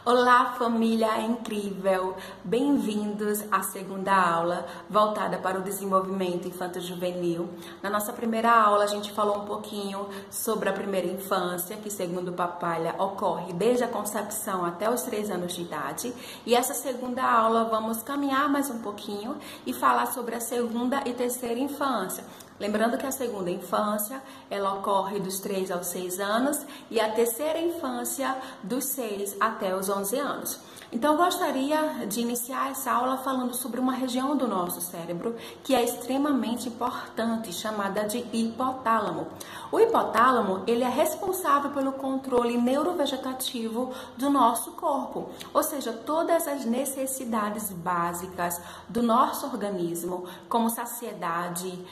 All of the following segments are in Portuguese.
Olá, família incrível! Bem-vindos à segunda aula voltada para o desenvolvimento infanto-juvenil. Na nossa primeira aula, a gente falou um pouquinho sobre a primeira infância, que, segundo Papalha, ocorre desde a concepção até os 3 anos de idade. E essa segunda aula, vamos caminhar mais um pouquinho e falar sobre a segunda e terceira infância. Lembrando que a segunda infância, ela ocorre dos 3 aos 6 anos e a terceira infância dos 6 até os 11 anos. Então, eu gostaria de iniciar essa aula falando sobre uma região do nosso cérebro que é extremamente importante, chamada de hipotálamo. O hipotálamo, ele é responsável pelo controle neurovegetativo do nosso corpo, ou seja, todas as necessidades básicas do nosso organismo, como saciedade,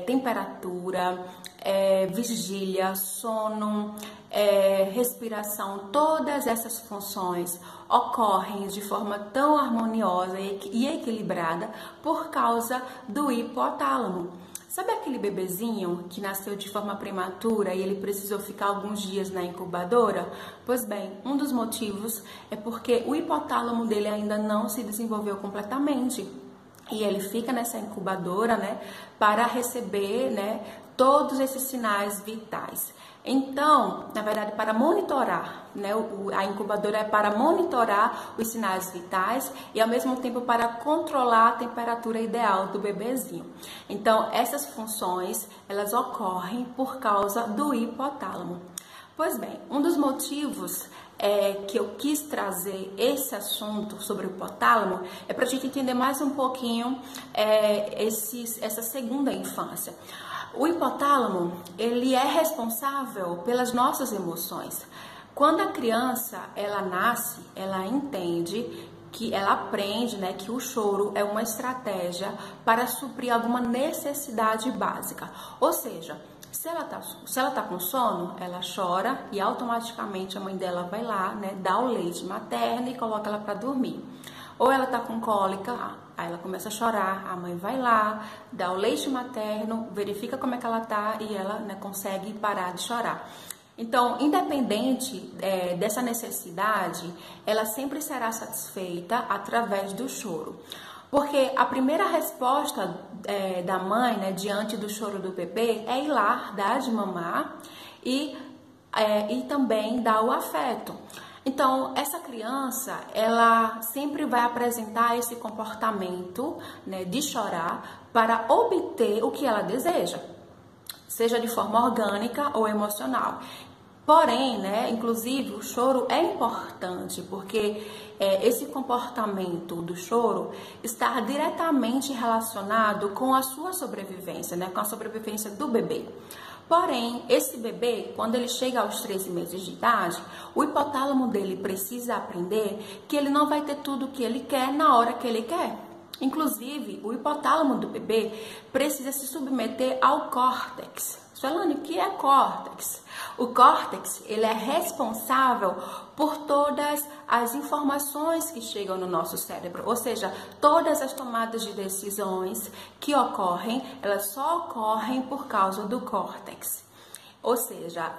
temperatura, vigília, sono, respiração, todas essas funções ocorrem de forma tão harmoniosa e equilibrada por causa do hipotálamo. Sabe aquele bebezinho que nasceu de forma prematura e ele precisou ficar alguns dias na incubadora? Pois bem, um dos motivos é porque o hipotálamo dele ainda não se desenvolveu completamente. E ele fica nessa incubadora, para receber, todos esses sinais vitais. Então, na verdade, para monitorar, a incubadora é para monitorar os sinais vitais e, ao mesmo tempo, para controlar a temperatura ideal do bebezinho. Então, essas funções, elas ocorrem por causa do hipotálamo. Pois bem, um dos motivos que eu quis trazer esse assunto sobre o hipotálamo é para a gente entender mais um pouquinho essa segunda infância. O hipotálamo, ele é responsável pelas nossas emoções. Quando a criança, ela nasce, ela entende que ela aprende, que o choro é uma estratégia para suprir alguma necessidade básica. Ou seja, se ela tá com sono, ela chora e automaticamente a mãe dela vai lá, dá o leite materno e coloca ela para dormir. Ou ela tá com cólica, aí ela começa a chorar, a mãe vai lá, dá o leite materno, verifica como é que ela tá e ela consegue parar de chorar. Então, independente dessa necessidade, ela sempre será satisfeita através do choro. Porque a primeira resposta da mãe, diante do choro do bebê, é ir lá, dar de mamar e também dar o afeto. Então, essa criança, ela sempre vai apresentar esse comportamento, de chorar para obter o que ela deseja, seja de forma orgânica ou emocional. Porém, inclusive, o choro é importante porque esse comportamento do choro está diretamente relacionado com a sua sobrevivência, com a sobrevivência do bebê. Porém, esse bebê, quando ele chega aos 13 meses de idade, o hipotálamo dele precisa aprender que ele não vai ter tudo o que ele quer na hora que ele quer. Inclusive, o hipotálamo do bebê precisa se submeter ao córtex. Solane, o que é córtex? O córtex, ele é responsável por todas as informações que chegam no nosso cérebro, ou seja, todas as tomadas de decisões que ocorrem, elas só ocorrem por causa do córtex. Ou seja,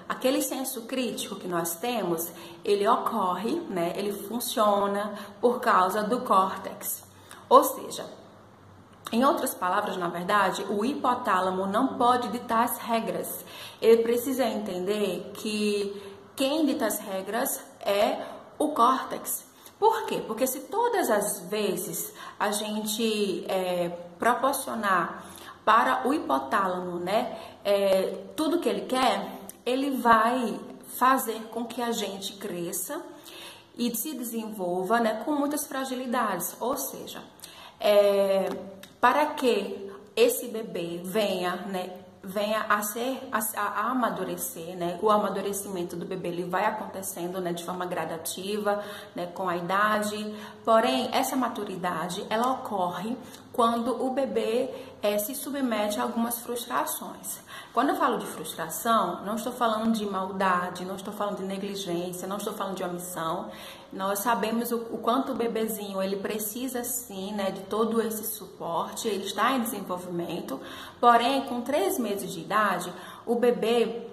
aquele senso crítico que nós temos, ele ocorre, ele funciona por causa do córtex. Ou seja, em outras palavras, na verdade, o hipotálamo não pode ditar as regras. Ele precisa entender que quem dita as regras é o córtex. Por quê? Porque se todas as vezes a gente proporcionar para o hipotálamo, tudo que ele quer, ele vai fazer com que a gente cresça e se desenvolva, com muitas fragilidades. Ou seja, para que esse bebê venha a amadurecer, o amadurecimento do bebê ele vai acontecendo, de forma gradativa, com a idade. Porém, essa maturidade ela ocorre quando o bebê se submete a algumas frustrações. Quando eu falo de frustração, não estou falando de maldade, não estou falando de negligência, não estou falando de omissão. Nós sabemos o quanto o bebezinho ele precisa sim, de todo esse suporte, ele está em desenvolvimento. Porém, com 3 meses de idade, o bebê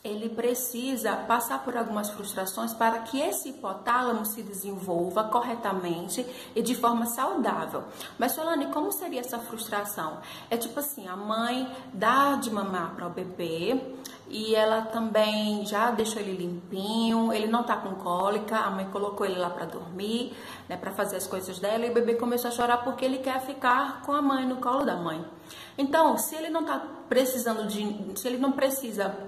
ele precisa passar por algumas frustrações para que esse hipotálamo se desenvolva corretamente e de forma saudável. Mas, Solane, como seria essa frustração? É tipo assim, a mãe dá de mamar para o bebê e ela também já deixou ele limpinho, ele não tá com cólica, a mãe colocou ele lá para dormir, né, para fazer as coisas dela, e o bebê começou a chorar porque ele quer ficar com a mãe, no colo da mãe. Então, se ele não tá precisando se ele não precisa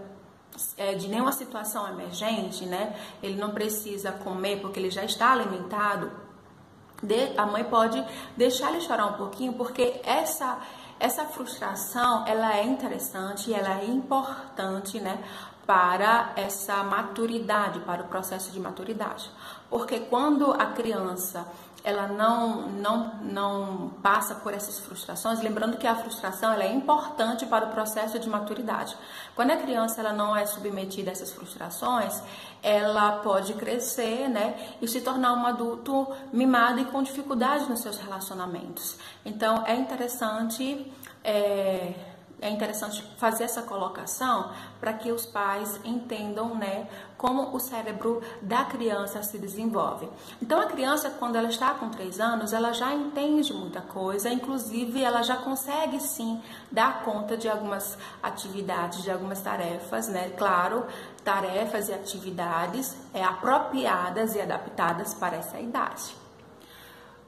de nenhuma situação emergente, né? Ele não precisa comer porque ele já está alimentado. A mãe pode deixar ele chorar um pouquinho, porque essa frustração, ela é interessante, ela é importante, né? Para essa maturidade, para o processo de maturidade. Porque quando a criança ela não passa por essas frustrações, lembrando que a frustração ela é importante para o processo de maturidade. Quando a criança ela não é submetida a essas frustrações, ela pode crescer, né, e se tornar um adulto mimado e com dificuldade nos seus relacionamentos. Então, é interessante fazer essa colocação para que os pais entendam, né, como o cérebro da criança se desenvolve. Então, a criança, quando ela está com 3 anos, ela já entende muita coisa, inclusive ela já consegue, sim, dar conta de algumas atividades, de algumas tarefas, né, claro, tarefas e atividades apropriadas e adaptadas para essa idade.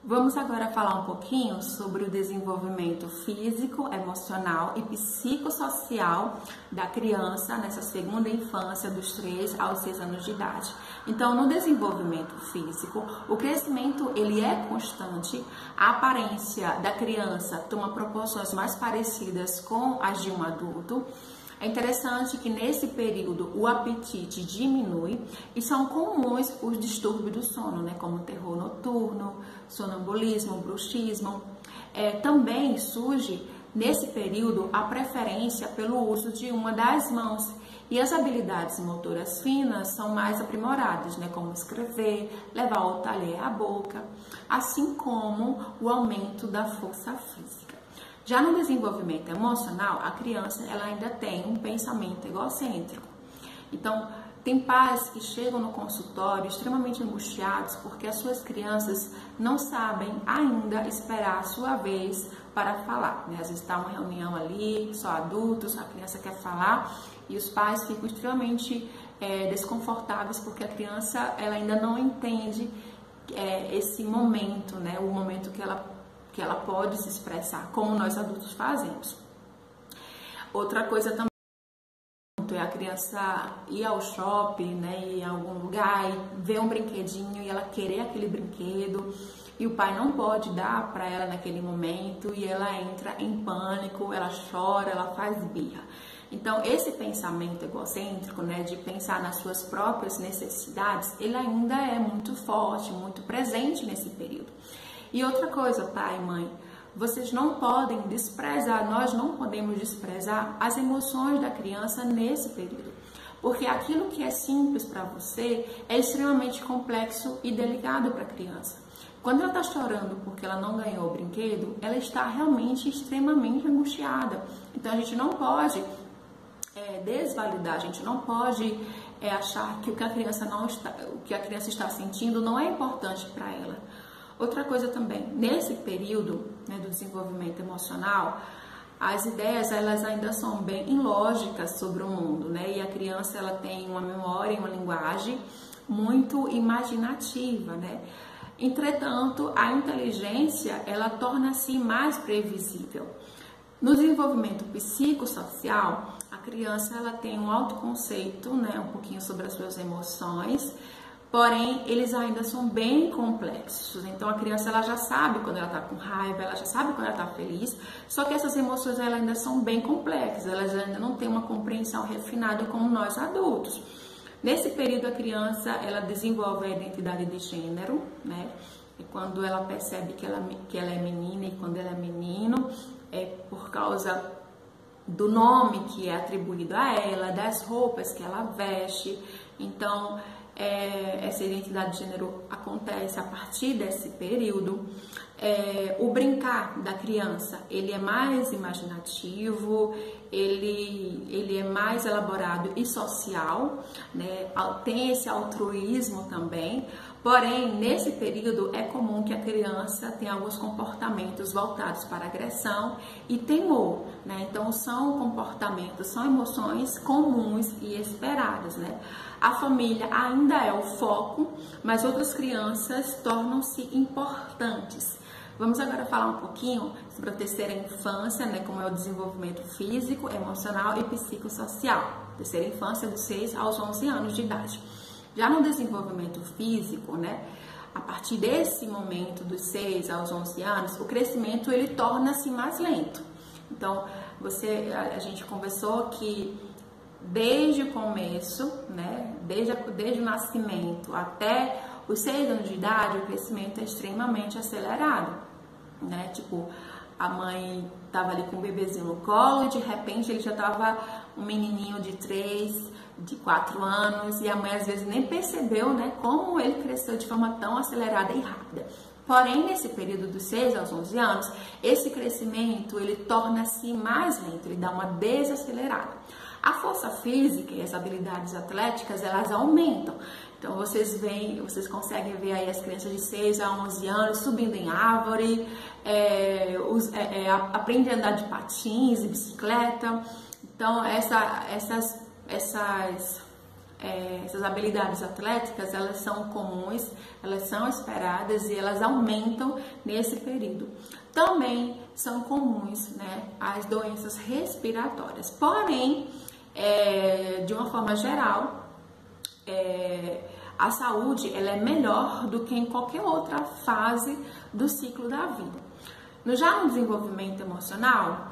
Vamos agora falar um pouquinho sobre o desenvolvimento físico, emocional e psicossocial da criança nessa segunda infância, dos 3 aos 6 anos de idade. Então, no desenvolvimento físico, o crescimento ele é constante, a aparência da criança toma proporções mais parecidas com as de um adulto. É interessante que nesse período o apetite diminui e são comuns os distúrbios do sono, né, como terror noturno, sonambulismo, bruxismo. Também surge nesse período a preferência pelo uso de uma das mãos e as habilidades motoras finas são mais aprimoradas, né, como escrever, levar o talher à boca, assim como o aumento da força física. Já no desenvolvimento emocional, a criança ela ainda tem um pensamento egocêntrico. Então, tem pais que chegam no consultório extremamente angustiados porque as suas crianças não sabem ainda esperar a sua vez para falar, né? Às vezes está uma reunião ali, só adultos, a criança quer falar e os pais ficam extremamente desconfortáveis porque a criança ela ainda não entende esse momento, né? O momento que ela pode se expressar, como nós adultos fazemos. Outra coisa também é a criança ir ao shopping, né, ir a algum lugar e ver um brinquedinho e ela querer aquele brinquedo e o pai não pode dar para ela naquele momento e ela entra em pânico, ela chora, ela faz birra. Então, esse pensamento egocêntrico, né, de pensar nas suas próprias necessidades, ele ainda é muito forte, muito presente nesse período. E outra coisa, pai e mãe, vocês não podem desprezar, nós não podemos desprezar as emoções da criança nesse período. Porque aquilo que é simples para você é extremamente complexo e delicado para a criança. Quando ela está chorando porque ela não ganhou o brinquedo, ela está realmente extremamente angustiada. Então a gente não pode desvalidar, a gente não pode achar que o que a criança está sentindo não é importante para ela. Outra coisa também, nesse período, né, do desenvolvimento emocional, as ideias elas ainda são bem ilógicas sobre o mundo, né? E a criança ela tem uma memória e uma linguagem muito imaginativa, né? Entretanto, a inteligência ela torna-se mais previsível. No desenvolvimento psicossocial, a criança ela tem um autoconceito, né, um pouquinho sobre as suas emoções. Porém, eles ainda são bem complexos. Então, a criança ela já sabe quando ela está com raiva, ela já sabe quando ela está feliz. Só que essas emoções elas ainda são bem complexas. Elas ainda não têm uma compreensão refinada como nós adultos. Nesse período, a criança ela desenvolve a identidade de gênero, né? E quando ela percebe que ela é menina e quando ela é menino, é por causa do nome que é atribuído a ela, das roupas que ela veste. Então, essa identidade de gênero acontece a partir desse período. O brincar da criança, ele é mais imaginativo, ele é mais elaborado e social, né? Tem esse altruísmo também, porém, nesse período é comum que a criança tenha alguns comportamentos voltados para agressão e temor, né? Então, são comportamentos, são emoções comuns e esperadas, né? A família ainda é o foco, mas outras crianças tornam-se importantes. Vamos agora falar um pouquinho sobre a terceira infância, né, como é o desenvolvimento físico, emocional e psicossocial. Terceira infância dos 6 aos 11 anos de idade. Já no desenvolvimento físico, né, a partir desse momento dos 6 aos 11 anos, o crescimento ele torna-se mais lento. Então, a gente conversou que desde o começo, né, desde o nascimento até os 6 anos de idade, o crescimento é extremamente acelerado, né? Tipo, a mãe tava ali com o bebezinho no colo e de repente ele já tava um menininho de 3, de 4 anos e a mãe às vezes nem percebeu, né, como ele cresceu de forma tão acelerada e rápida. Porém, nesse período dos 6 aos 11 anos, esse crescimento ele torna-se mais lento, ele dá uma desacelerada. A força física e as habilidades atléticas, elas aumentam. Então, vocês conseguem ver aí as crianças de 6 a 11 anos subindo em árvore, aprendem a andar de patins e bicicleta. Então, essas habilidades atléticas, elas são comuns, elas são esperadas e elas aumentam nesse período. Também são comuns, né, as doenças respiratórias. Porém, de uma forma geral, a saúde ela é melhor do que em qualquer outra fase do ciclo da vida. Já no desenvolvimento emocional,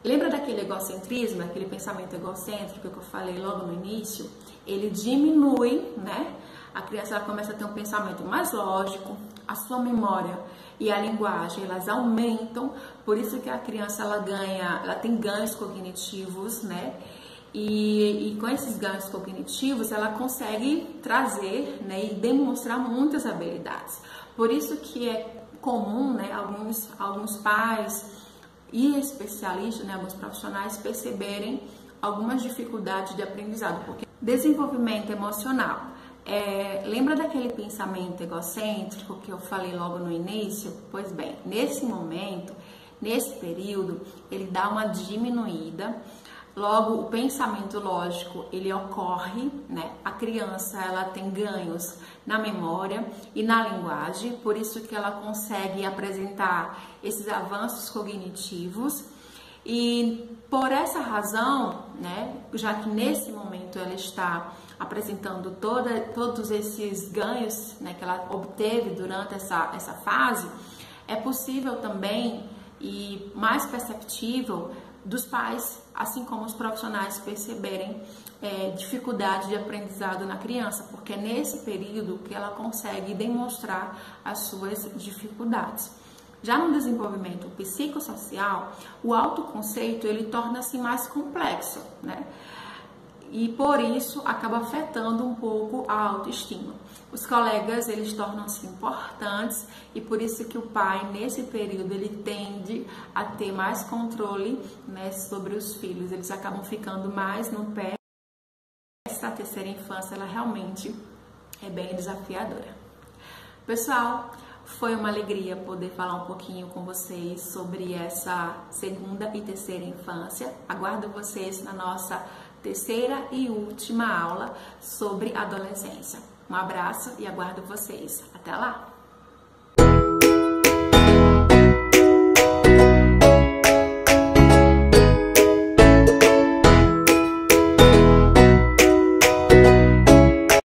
lembra daquele egocentrismo, aquele pensamento egocêntrico que eu falei logo no início? Ele diminui, né? A criança ela começa a ter um pensamento mais lógico, a sua memória e a linguagem elas aumentam, por isso que a criança ela tem ganhos cognitivos, né? E com esses ganhos cognitivos ela consegue trazer, né, e demonstrar muitas habilidades. Por isso que é comum, né, alguns pais e especialistas, né, alguns profissionais perceberem algumas dificuldades de aprendizado. Porque desenvolvimento emocional, lembra daquele pensamento egocêntrico que eu falei logo no início? Pois bem, nesse momento, nesse período, ele dá uma diminuída. Logo, o pensamento lógico, ele ocorre, né? A criança, ela tem ganhos na memória e na linguagem, por isso que ela consegue apresentar esses avanços cognitivos. E por essa razão, né, já que nesse momento ela está apresentando todos esses ganhos, né, que ela obteve durante essa fase, é possível também e mais perceptível dos pais, assim como os profissionais, perceberem dificuldade de aprendizado na criança, porque é nesse período que ela consegue demonstrar as suas dificuldades. Já no desenvolvimento psicossocial, o autoconceito ele torna-se mais complexo, né? E por isso acaba afetando um pouco a autoestima. Os colegas eles tornam-se importantes e por isso que o pai nesse período ele tende a ter mais controle, né, sobre os filhos. Eles acabam ficando mais no pé. Essa terceira infância ela realmente é bem desafiadora. Pessoal, foi uma alegria poder falar um pouquinho com vocês sobre essa segunda e terceira infância. Aguardo vocês na nossa terceira e última aula sobre adolescência. Um abraço e aguardo vocês. Até lá!